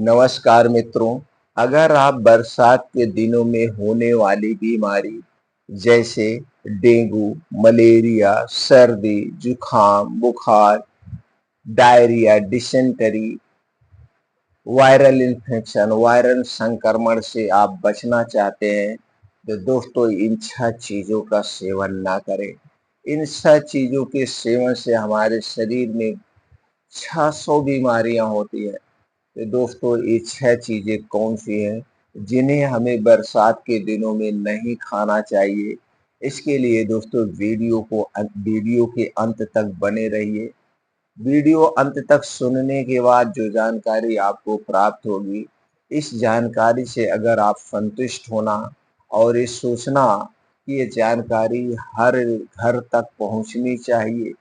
नमस्कार मित्रों। अगर आप बरसात के दिनों में होने वाली बीमारी जैसे डेंगू, मलेरिया, सर्दी, जुखाम, बुखार, डायरिया, डिसेंटरी, वायरल इन्फेक्शन, वायरल संक्रमण से आप बचना चाहते हैं तो दोस्तों इन 6 चीज़ों का सेवन ना करें। इन 6 चीज़ों के सेवन से हमारे शरीर में 600 बीमारियां होती हैं। तो दोस्तों ये 6 चीजें कौन सी हैं जिन्हें हमें बरसात के दिनों में नहीं खाना चाहिए। इसके लिए दोस्तों वीडियो के अंत तक बने रहिए। वीडियो अंत तक सुनने के बाद जो जानकारी आपको प्राप्त होगी, इस जानकारी से अगर आप संतुष्ट होना और ये सोचना कि ये जानकारी हर घर तक पहुंचनी चाहिए,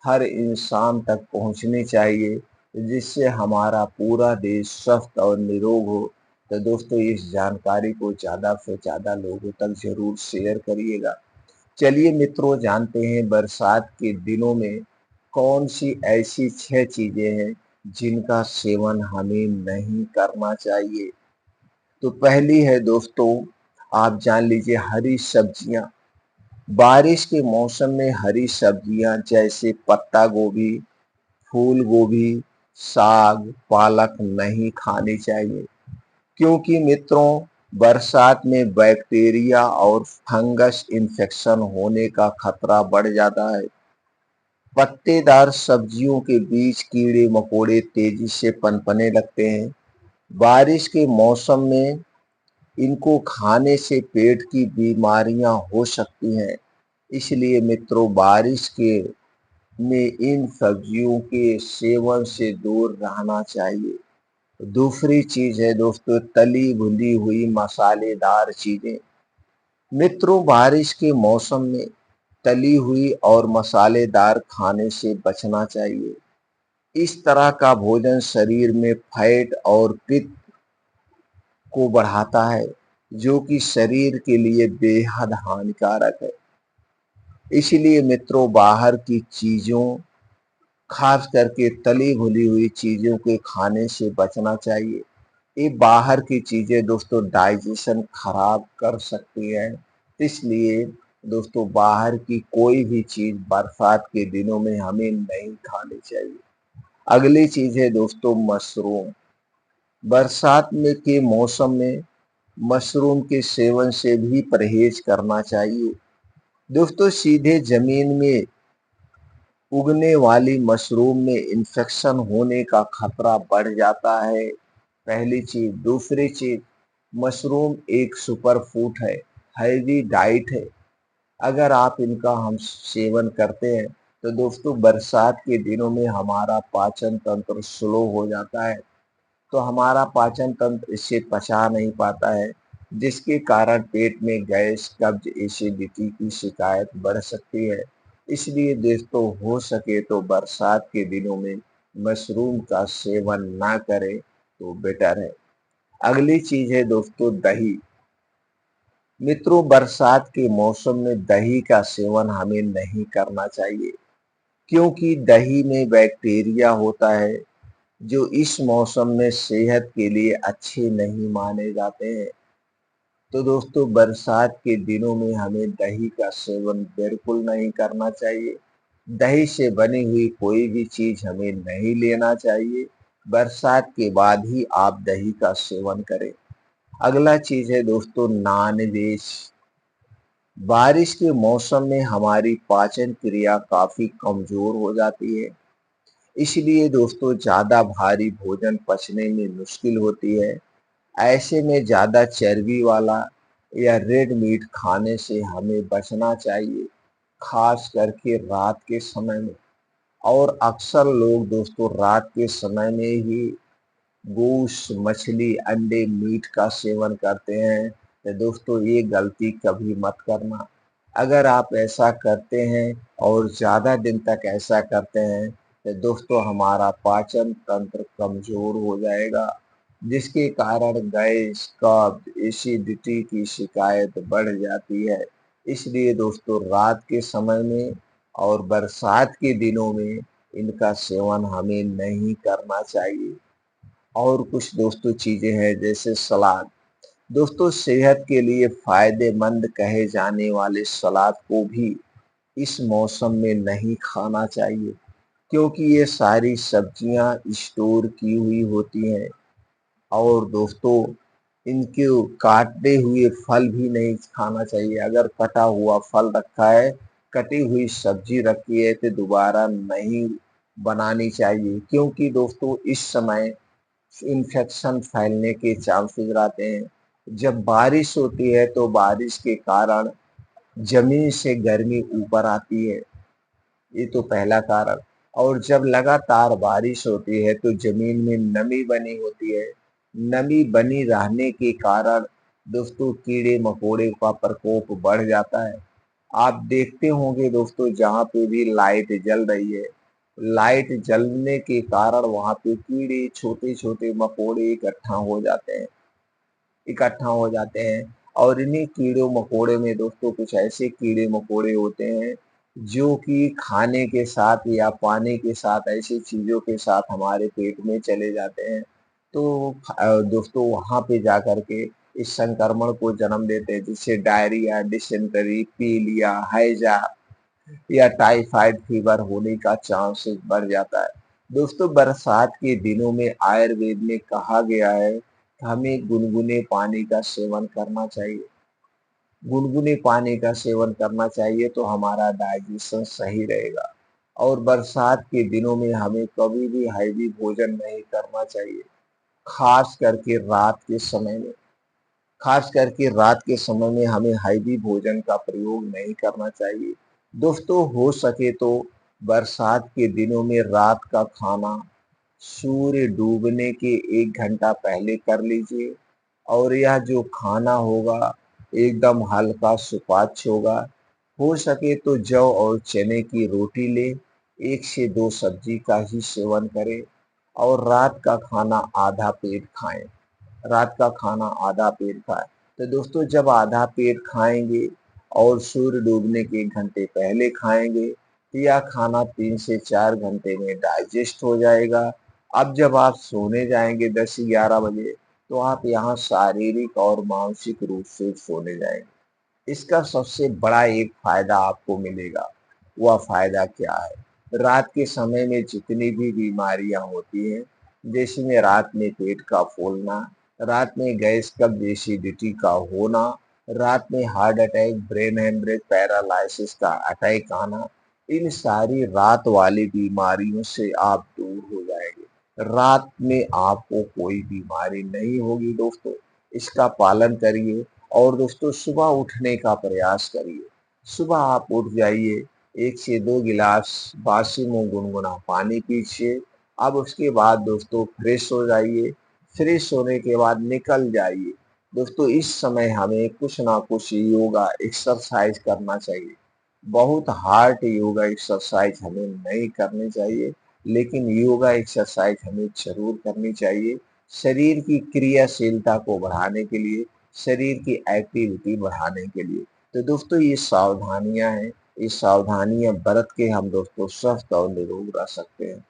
हर इंसान तक पहुंचनी चाहिए, जिससे हमारा पूरा देश स्वस्थ और निरोग हो, तो दोस्तों इस जानकारी को ज़्यादा से ज़्यादा लोगों तक ज़रूर शेयर करिएगा। चलिए मित्रों, जानते हैं बरसात के दिनों में कौन सी ऐसी 6 चीज़ें हैं जिनका सेवन हमें नहीं करना चाहिए। तो पहली है दोस्तों, आप जान लीजिए हरी सब्जियां। बारिश के मौसम में हरी सब्जियां जैसे पत्ता गोभी, फूल गोभी, साग, पालक नहीं खानी चाहिए, क्योंकि मित्रों बरसात में बैक्टीरिया और फंगस इन्फेक्शन होने का खतरा बढ़ जाता है। पत्तेदार सब्जियों के बीच कीड़े मकोड़े तेजी से पनपने लगते हैं। बारिश के मौसम में इनको खाने से पेट की बीमारियां हो सकती हैं। इसलिए मित्रों बारिश के में इन सब्जियों के सेवन से दूर रहना चाहिए। दूसरी चीज है दोस्तों, तली भुनी हुई मसालेदार चीजें। मित्रों बारिश के मौसम में तली हुई और मसालेदार खाने से बचना चाहिए। इस तरह का भोजन शरीर में फैट और पित्त को बढ़ाता है, जो कि शरीर के लिए बेहद हानिकारक है। इसलिए मित्रों बाहर की चीजों, खास करके तली भुनी हुई चीजों के खाने से बचना चाहिए। ये बाहर की चीजें दोस्तों डाइजेशन खराब कर सकती हैं, इसलिए दोस्तों बाहर की कोई भी चीज बरसात के दिनों में हमें नहीं खानी चाहिए। अगली चीज है दोस्तों मशरूम। बरसात में के मौसम में मशरूम के सेवन से भी परहेज करना चाहिए। दोस्तों सीधे जमीन में उगने वाली मशरूम में इन्फेक्शन होने का खतरा बढ़ जाता है, पहली चीज। दूसरी चीज, मशरूम एक सुपर फूड है, हेल्दी डाइट है। अगर आप इनका हम सेवन करते हैं तो दोस्तों बरसात के दिनों में हमारा पाचन तंत्र स्लो हो जाता है, तो हमारा पाचन तंत्र इसे पचा नहीं पाता है, जिसके कारण पेट में गैस, कब्ज, एसिडिटी की शिकायत बढ़ सकती है। इसलिए दोस्तों हो सके तो बरसात के दिनों में मशरूम का सेवन ना करें तो बेटर है। अगली चीज है दोस्तों दही। मित्रों बरसात के मौसम में दही का सेवन हमें नहीं करना चाहिए, क्योंकि दही में बैक्टीरिया होता है जो इस मौसम में सेहत के लिए अच्छे नहीं माने जाते हैं। तो दोस्तों बरसात के दिनों में हमें दही का सेवन बिल्कुल नहीं करना चाहिए। दही से बनी हुई कोई भी चीज हमें नहीं लेना चाहिए। बरसात के बाद ही आप दही का सेवन करें। अगला चीज है दोस्तों नॉनवेज। बारिश के मौसम में हमारी पाचन क्रिया काफी कमजोर हो जाती है, इसलिए दोस्तों ज़्यादा भारी भोजन पचने में मुश्किल होती है। ऐसे में ज़्यादा चर्बी वाला या रेड मीट खाने से हमें बचना चाहिए, खास करके रात के समय में। और अक्सर लोग दोस्तों रात के समय में ही गोश्त, मछली, अंडे, मीट का सेवन करते हैं। तो दोस्तों ये गलती कभी मत करना। अगर आप ऐसा करते हैं और ज़्यादा दिन तक ऐसा करते हैं तो दोस्तों हमारा पाचन तंत्र कमज़ोर हो जाएगा, जिसके कारण गैस, कब्ज, एसिडिटी की शिकायत बढ़ जाती है। इसलिए दोस्तों रात के समय में और बरसात के दिनों में इनका सेवन हमें नहीं करना चाहिए। और कुछ दोस्तों चीजें हैं जैसे सलाद। दोस्तों सेहत के लिए फायदेमंद कहे जाने वाले सलाद को भी इस मौसम में नहीं खाना चाहिए, क्योंकि ये सारी सब्जियां स्टोर की हुई होती हैं। और दोस्तों इनके काटे हुए फल भी नहीं खाना चाहिए। अगर कटा हुआ फल रखा है, कटी हुई सब्जी रखी है तो दोबारा नहीं बनानी चाहिए, क्योंकि दोस्तों इस समय इन्फेक्शन फैलने के चांसेस रहते हैं। जब बारिश होती है तो बारिश के कारण जमीन से गर्मी ऊपर आती है, ये तो पहला कारण। और जब लगातार बारिश होती है तो जमीन में नमी बनी होती है। नमी बनी रहने के कारण दोस्तों कीड़े मकोड़े का प्रकोप बढ़ जाता है। आप देखते होंगे दोस्तों, जहाँ पे भी लाइट जल रही है, लाइट जलने के कारण वहां पे कीड़े छोटे छोटे मकोड़े इकट्ठा हो जाते हैं। और इन्हीं कीड़ों मकोड़े में दोस्तों कुछ ऐसे कीड़े मकोड़े होते हैं जो कि खाने के साथ या पानी के साथ ऐसी चीजों के साथ हमारे पेट में चले जाते हैं। तो दोस्तों वहां पे जा करके इस संक्रमण को जन्म देते हैं, जिससे डायरिया, डिसेंटरी, पीलिया, हैजा या टाइफाइड फीवर होने का चांसेस बढ़ जाता है। दोस्तों बरसात के दिनों में आयुर्वेद में कहा गया है कि हमें गुनगुने पानी का सेवन करना चाहिए। गुनगुने पानी का सेवन करना चाहिए तो हमारा डाइजेशन सही रहेगा। और बरसात के दिनों में हमें कभी भी हैवी भोजन नहीं करना चाहिए, खास करके रात के समय में। खास करके रात के समय में हमें हैवी भोजन का प्रयोग नहीं करना चाहिए। दोस्तों हो सके तो बरसात के दिनों में रात का खाना सूर्य डूबने के 1 घंटा पहले कर लीजिए। और यह जो खाना होगा एकदम हल्का सुपाच्य होगा। हो सके तो जौ और चने की रोटी ले, 1 से 2 सब्जी का ही सेवन करें। और रात का खाना आधा पेट खाएं। तो दोस्तों जब आधा पेट खाएंगे और सूर्य डूबने के 1 घंटे पहले खाएंगे तो यह खाना 3 से 4 घंटे में डाइजेस्ट हो जाएगा। अब जब आप सोने जाएंगे 10 11 बजे, तो आप यहाँ शारीरिक और मानसिक रूप से सोने जाएंगे। इसका सबसे बड़ा एक फायदा आपको मिलेगा। वह फायदा क्या है? रात के समय में जितनी भी बीमारियां होती हैं, जैसे में रात में पेट का फूलना, रात में गैस कब्ज एसिडिटी का होना, रात में heart attack, brain haemorrhage, paralysis का अटैक आना, इन सारी रात वाली बीमारियों से आप दूर हो जाएंगे। रात में आपको कोई बीमारी नहीं होगी दोस्तों। इसका पालन करिए। और दोस्तों सुबह उठने का प्रयास करिए। सुबह आप उठ जाइए, 1 से 2 गिलास बासी मुंह गुनगुना पानी पीजिए। अब उसके बाद दोस्तों फ्रेश हो जाइए। फ्रेश होने के बाद निकल जाइए। दोस्तों इस समय हमें कुछ ना कुछ योगा एक्सरसाइज करना चाहिए। बहुत हार्ड योगा एक्सरसाइज हमें नहीं करनी चाहिए, लेकिन योगा एक्सरसाइज हमें जरूर करनी चाहिए, शरीर की क्रियाशीलता को बढ़ाने के लिए, शरीर की एक्टिविटी बढ़ाने के लिए। तो दोस्तों ये सावधानियां हैं, ये सावधानियां बरत के हम दोस्तों स्वस्थ और निरोग रह सकते हैं।